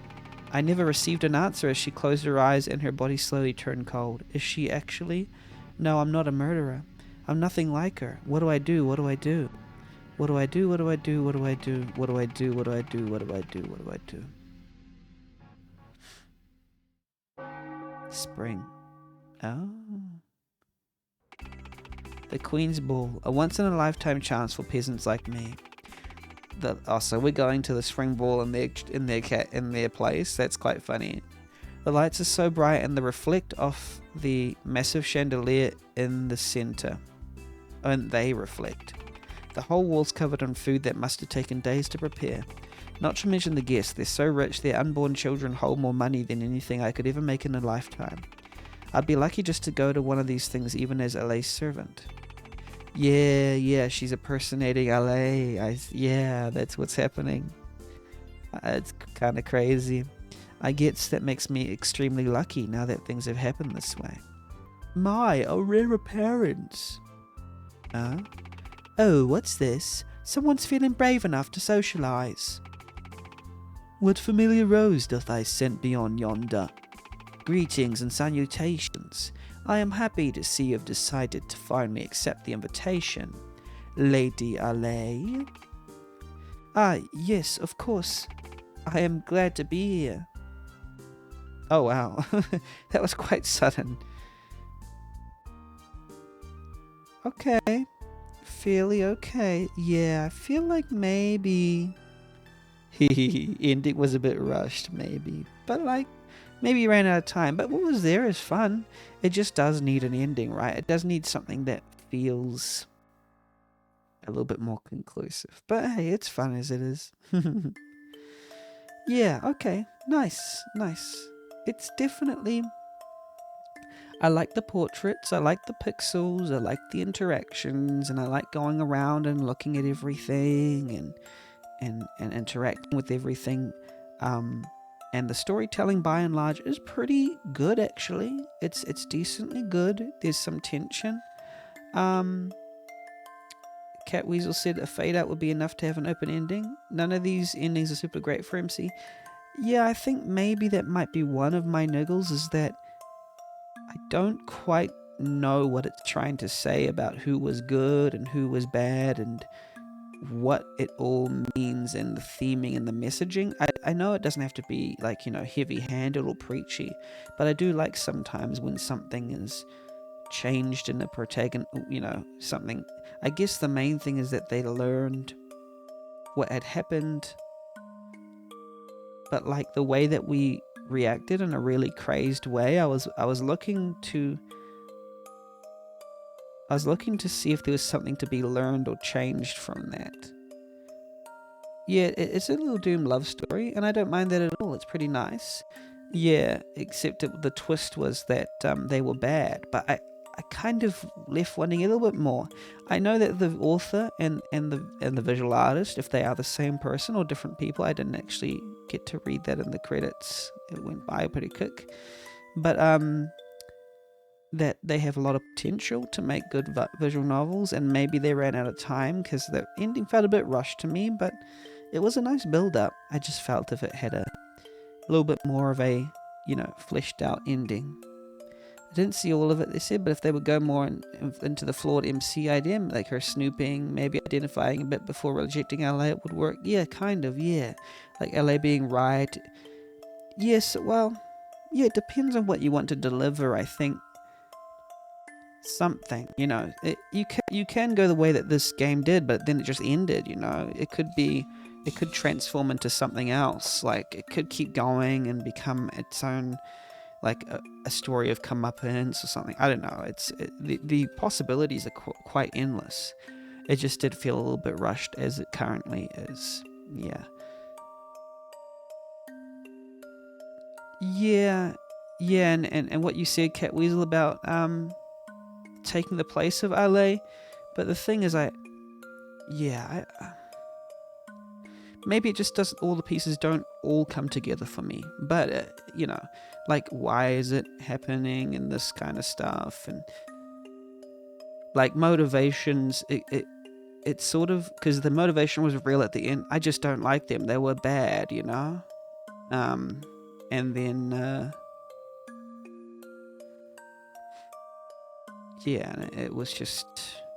Speaker 1: I never received an answer as she closed her eyes and her body slowly turned cold. Is she actually? No, I'm not a murderer. I'm nothing like her. What do I do? What do I do? What do I do? What do I do? What do I do? What do I do? What do I do? What do I do? What do I do? Spring. Oh. The Queen's Ball, a once-in-a-lifetime chance for peasants like me. So we're going to the spring ball in their place. That's quite funny. The lights are so bright and they reflect off the massive chandelier in the center. And they reflect. The whole wall's covered in food that must have taken days to prepare. Not to mention the guests. They're so rich their unborn children hold more money than anything I could ever make in a lifetime. I'd be lucky just to go to one of these things even as LA's servant. Yeah, she's impersonating LA. Yeah, that's what's happening. It's kind of crazy. I guess that makes me extremely lucky now that things have happened this way. My, a rare appearance. Oh, what's this? Someone's feeling brave enough to socialize. What familiar rose doth I scent beyond yonder? Greetings and salutations. I am happy to see you have decided to finally accept the invitation. Lady Alley? Yes, of course. I am glad to be here. Oh wow, that was quite sudden. Okay, fairly okay. Yeah, I feel like maybe... ending was a bit rushed, maybe. But like, maybe you ran out of time. But what was there is fun. It just does need an ending, right? It does need something that feels a little bit more conclusive. But hey, it's fun as it is. Yeah, okay. Nice. It's definitely... I like the portraits, I like the pixels, I like the interactions, and I like going around and looking at everything and interacting with everything. And the storytelling by and large is pretty good actually. It's decently good. There's some tension. Cat Weasel said a fade out would be enough to have an open ending. None of these endings are super great for MC. Yeah, I think maybe that might be one of my niggles, is that I don't quite know what it's trying to say about who was good and who was bad and what it all means and the theming and the messaging. I know it doesn't have to be like, heavy-handed or preachy, but I do like sometimes when something is changed in the protagonist, something. I guess the main thing is that they learned what had happened, but like the way that we reacted in a really crazed way, I was looking to see if there was something to be learned or changed from that. Yeah, it's a little Doom love story, and I don't mind that at all. It's pretty nice. Yeah, except the twist was that they were bad, but I kind of left wanting a little bit more. I know that the author and the visual artist, if they are the same person or different people, I didn't actually get to read that in the credits. It went by pretty quick. But that they have a lot of potential to make good visual novels, and maybe they ran out of time because the ending felt a bit rushed to me, but it was a nice build-up. I just felt if it had a little bit more of a, fleshed out ending. I didn't see all of it, they said, but if they would go more into the flawed MC idea, like her snooping, maybe identifying a bit before rejecting LA, it would work. Yeah, kind of, yeah. Like LA being right. Yes, well, yeah, it depends on what you want to deliver, I think. Something, you can go the way that this game did, but then it just ended. It could transform into something else. Like it could keep going and become its own, like a story of comeuppance or something. I don't know. The possibilities are quite endless. It just did feel a little bit rushed as it currently is. Yeah, and what you said, Cat Weasel, about taking the place of LA, but the thing is, maybe it just doesn't. All the pieces don't all come together for me. But like why is it happening and this kind of stuff, and like motivations. It's sort of because the motivation was real at the end. I just don't like them. They were bad, and then. Yeah, it was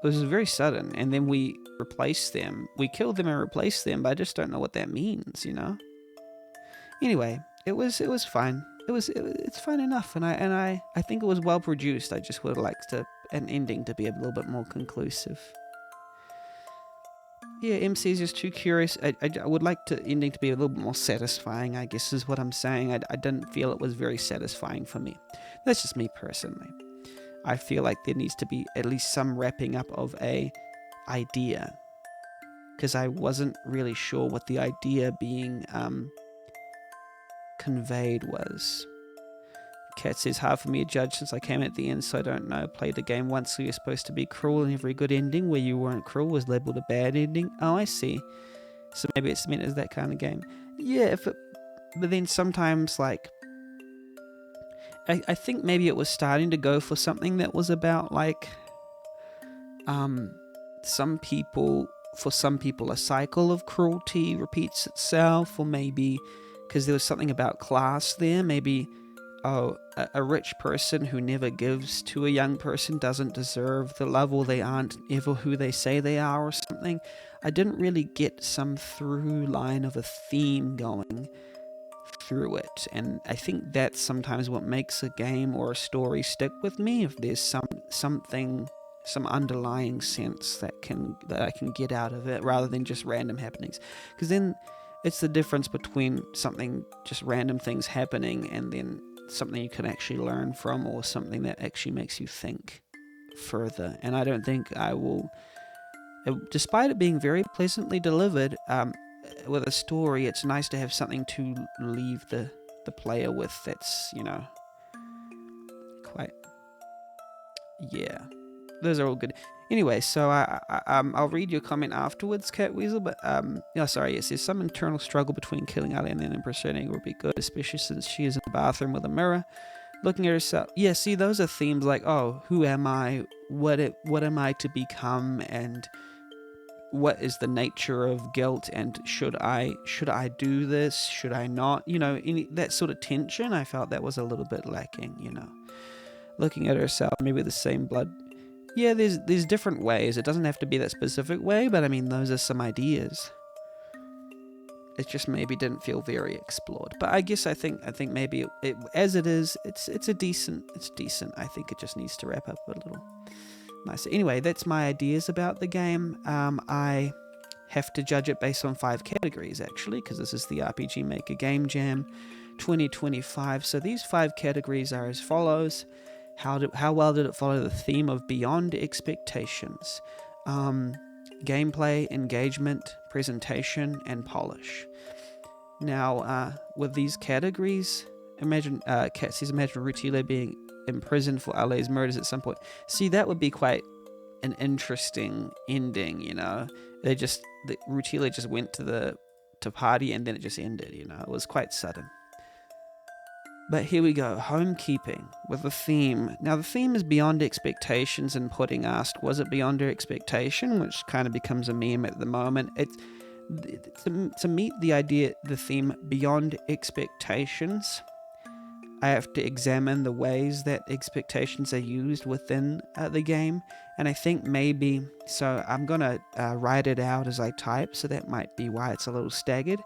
Speaker 1: very sudden, and then we replaced them. We killed them and replaced them, but I just don't know what that means, Anyway, it was fine. it's fine enough, and I think it was well produced. I just would have liked an ending to be a little bit more conclusive. Yeah, MC is just too curious. I would like the ending to be a little bit more satisfying, I guess is what I'm saying. I didn't feel it was very satisfying for me. That's just me personally. I feel like there needs to be at least some wrapping up of a idea, because I wasn't really sure what the idea being conveyed was. Cat says, hard for me to judge since I came at the end, so I don't know. Played the game once, so you're supposed to be cruel, and every good ending where you weren't cruel was labelled a bad ending. Oh, I see. So maybe it's meant as that kind of game. Yeah, but then sometimes, like, I think maybe it was starting to go for something that was about, like, for some people, a cycle of cruelty repeats itself, or maybe because there was something about class there, maybe a rich person who never gives to a young person doesn't deserve the love, or they aren't ever who they say they are, or something. I didn't really get some through line of a theme going through it, and I think that's sometimes what makes a game or a story stick with me, if there's some underlying sense that I can get out of it, rather than just random happenings. Because then it's the difference between something, just random things happening, and then something you can actually learn from, or something that actually makes you think further. And I don't think I will, despite it being very pleasantly delivered, with a story, it's nice to have something to leave the player with that's, quite, yeah. Those are all good. Anyway, so I'll read your comment afterwards, Cat Weasel. But sorry. Yes, there's some internal struggle between killing Ali and then impersonating would be good, especially since she is in the bathroom with a mirror, looking at herself. Yeah, see, those are themes like, oh, who am I? What am I to become? And what is the nature of guilt? And should I do this? Should I not? That sort of tension. I felt that was a little bit lacking. Looking at herself, maybe the same blood. Yeah, there's different ways. It doesn't have to be that specific way, but I mean, those are some ideas. It just maybe didn't feel very explored. But I guess I think maybe it as it is, it's decent. I think it just needs to wrap up a little nicer. Anyway, that's my ideas about the game. I have to judge it based on 5 categories actually, because this is the RPG Maker Game Jam 2025. So these 5 categories are as follows. How well did it follow the theme of beyond expectations? Gameplay, engagement, presentation, and polish. Now, with these categories, imagine Kat says, imagine Rutile being imprisoned for Ali's murders at some point. See, that would be quite an interesting ending. Rutile just went to party and then it just ended. It was quite sudden. But here we go, Homekeeping with a theme. Now the theme is beyond expectations, and Pudding asked, was it beyond her expectation? Which kind of becomes a meme at the moment. It's to meet the theme beyond expectations, I have to examine the ways that expectations are used within the game. And I think maybe, so I'm going to write it out as I type, so that might be why it's a little staggered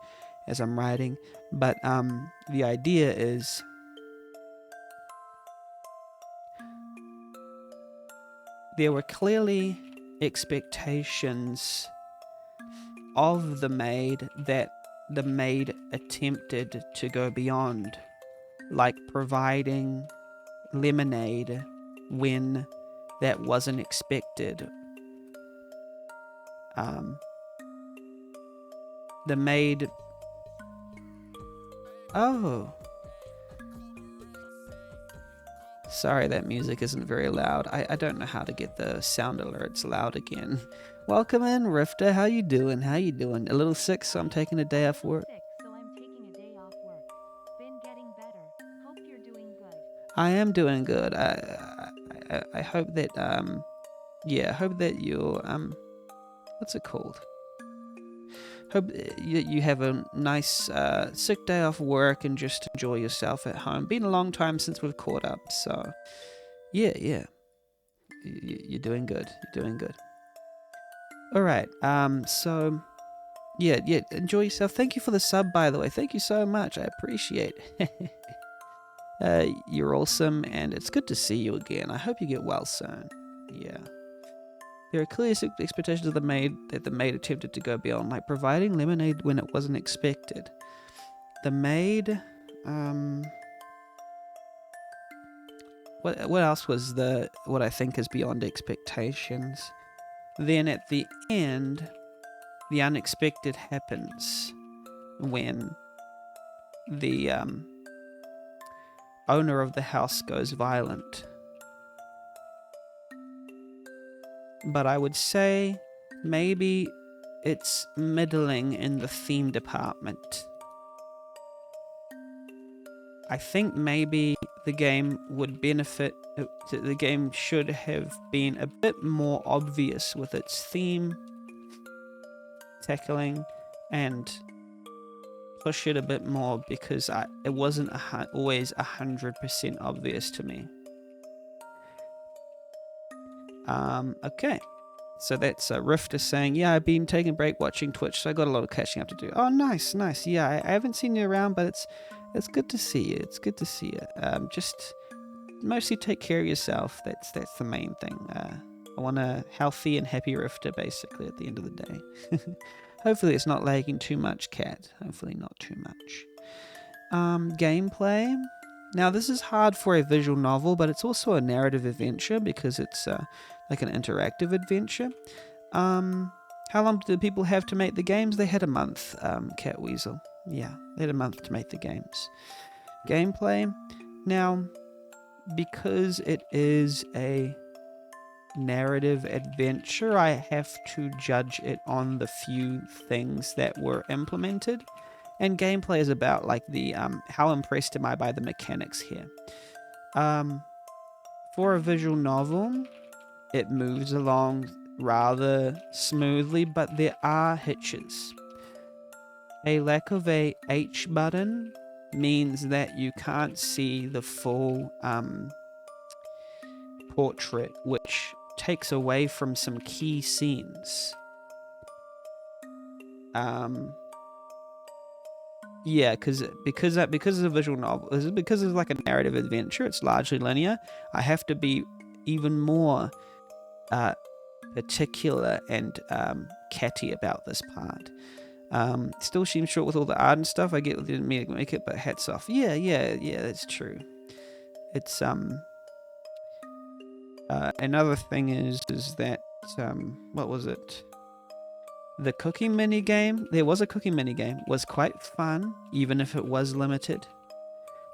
Speaker 1: as I'm writing. But the idea is, there were clearly expectations of the maid that the maid attempted to go beyond, like providing lemonade when that wasn't expected. The maid... Oh... Sorry, that music isn't very loud. I don't know how to get the sound alerts loud again. Welcome in, Rifter. How you doing? A little sick, so I'm taking a day off work.
Speaker 2: Been getting better. Hope you're doing good.
Speaker 1: I am doing good. I hope that hope that you're what's it called? Hope you have a nice sick day off work and just enjoy yourself at home. Been a long time since we've caught up, so yeah. You're doing good. All right. So yeah. Enjoy yourself. Thank you for the sub, by the way. Thank you so much. I appreciate it. You're awesome, and it's good to see you again. I hope you get well soon. Yeah. There are clear expectations of the maid that the maid attempted to go beyond, like providing lemonade when it wasn't expected. The maid, what else was what I think is beyond expectations? Then at the end, the unexpected happens when the owner of the house goes violent. But I would say maybe it's middling in the theme department. I think maybe the game would benefit, the game should have been a bit more obvious with its theme tackling and push it a bit more, because it wasn't always 100% obvious to me. Okay. So that's Rifter saying, yeah, I've been taking a break watching Twitch, so I got a lot of catching up to do. Oh, nice. Yeah, I haven't seen you around, but it's good to see you. It's good to see you. Just mostly take care of yourself. That's the main thing. I want a healthy and happy Rifter, basically, at the end of the day. Hopefully it's not lagging too much, Cat. Hopefully not too much. Gameplay. Now, this is hard for a visual novel, but it's also a narrative adventure because it's like an interactive adventure. How long did people have to make the games? They had a month, Cat Weasel. Yeah, they had a month to make the games. Gameplay. Now, because it is a narrative adventure, I have to judge it on the few things that were implemented. And gameplay is about like the how impressed am I by the mechanics here. For a visual novel, it moves along rather smoothly, but there are hitches. A lack of a H button means that you can't see the full portrait, which takes away from some key scenes. Yeah, because it's a visual novel, because it's like a narrative adventure, it's largely linear. I have to be even more particular and catty about this part. Still seems short with all the art and stuff. I get they didn't mean to make it, but hats off. Yeah, that's true. It's another thing is that what was it? The cooking mini game. There was a cooking mini game. Was quite fun, even if it was limited.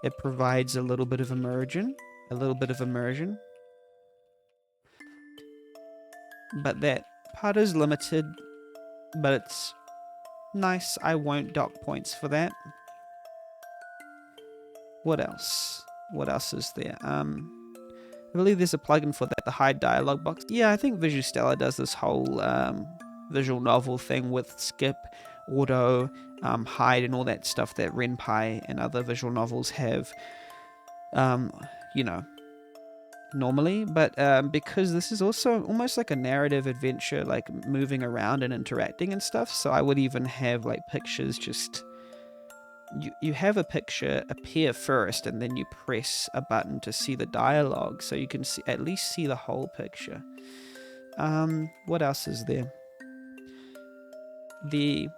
Speaker 1: It provides a little bit of immersion. But that part is limited, but it's nice. I won't dock points for that. What else? What else is there? I believe there's a plugin for that, the hide dialogue box. Yeah, I think Visual Stella does this whole visual novel thing with skip, auto, hide, and all that stuff that Renpai and other visual novels have, normally. But because this is also almost like a narrative adventure, like moving around and interacting and stuff, so I would even have like pictures just... You have a picture appear first, and then you press a button to see the dialogue, so you can at least see the whole picture. What else is there? The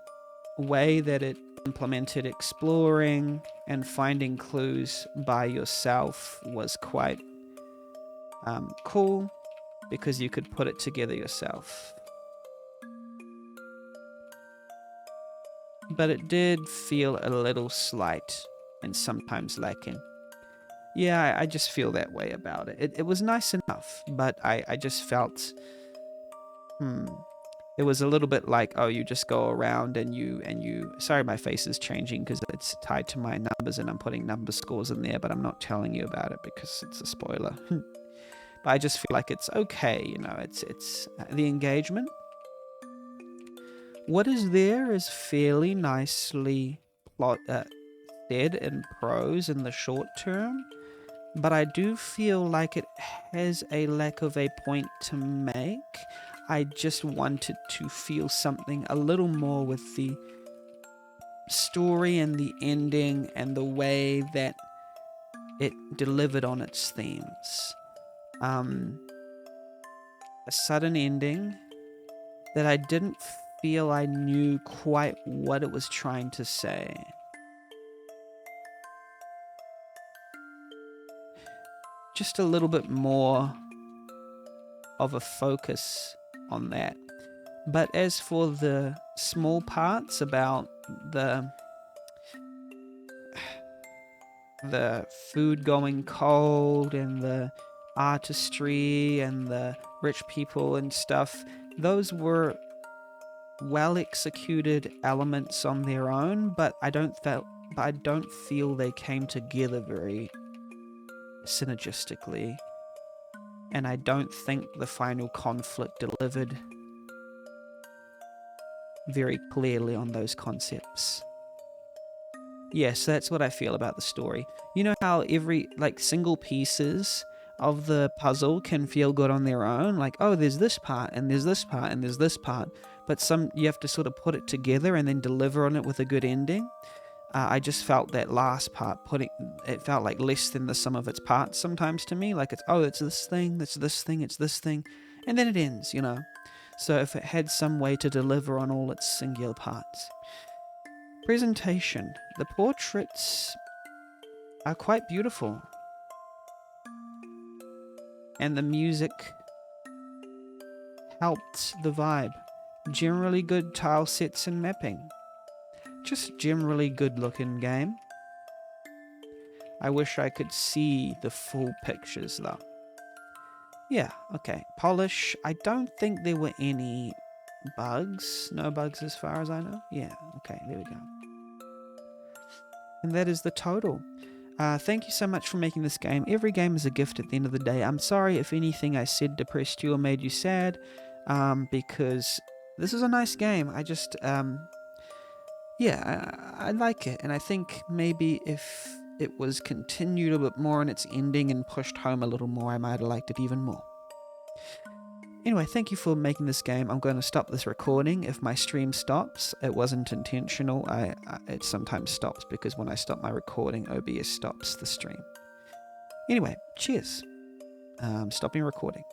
Speaker 1: way that it implemented exploring and finding clues by yourself was quite cool, because you could put it together yourself. But it did feel a little slight and sometimes lacking. Yeah, I just feel that way about it. It was nice enough, but I just felt... It was a little bit like, oh, you just go around and you... Sorry, my face is changing because it's tied to my numbers and I'm putting number scores in there, but I'm not telling you about it because it's a spoiler. But I just feel like it's okay, it's the engagement. What is there is fairly nicely said in prose in the short term, but I do feel like it has a lack of a point to make. I just wanted to feel something a little more with the story and the ending and the way that it delivered on its themes. A sudden ending that I didn't feel I knew quite what it was trying to say. Just a little bit more of a focus on that. But as for the small parts about the food going cold and the artistry and the rich people and stuff, those were well executed elements on their own, but I don't feel they came together very synergistically, and I don't think the final conflict delivered very clearly on those concepts. Yes, that's what I feel about the story. You know how every single pieces of the puzzle can feel good on their own, like, oh, there's this part and there's this part and there's this part, but some you have to sort of put it together and then deliver on it with a good ending. I just felt that last part it felt like less than the sum of its parts sometimes to me. Like it's this thing, it's this thing, it's this thing, and then it ends, you know. So if it had some way to deliver on all its singular parts. Presentation. The portraits are quite beautiful. And the music helped the vibe. Generally good tile sets and mapping. Just generally good looking game. I wish I could see the full pictures though. Yeah, okay. Polish. I don't think there were any bugs. No bugs as far as I know. Yeah, okay, there we go. And that is the total. Thank you so much for making this game. Every game is a gift at the end of the day. I'm sorry if anything I said depressed you or made you sad, because this is a nice game. I just, I like it. And I think maybe if it was continued a bit more in its ending and pushed home a little more, I might have liked it even more. Anyway, thank you for making this game. I'm going to stop this recording if my stream stops. It wasn't intentional. It sometimes stops because when I stop my recording, OBS stops the stream. Anyway, cheers. Stopping recording.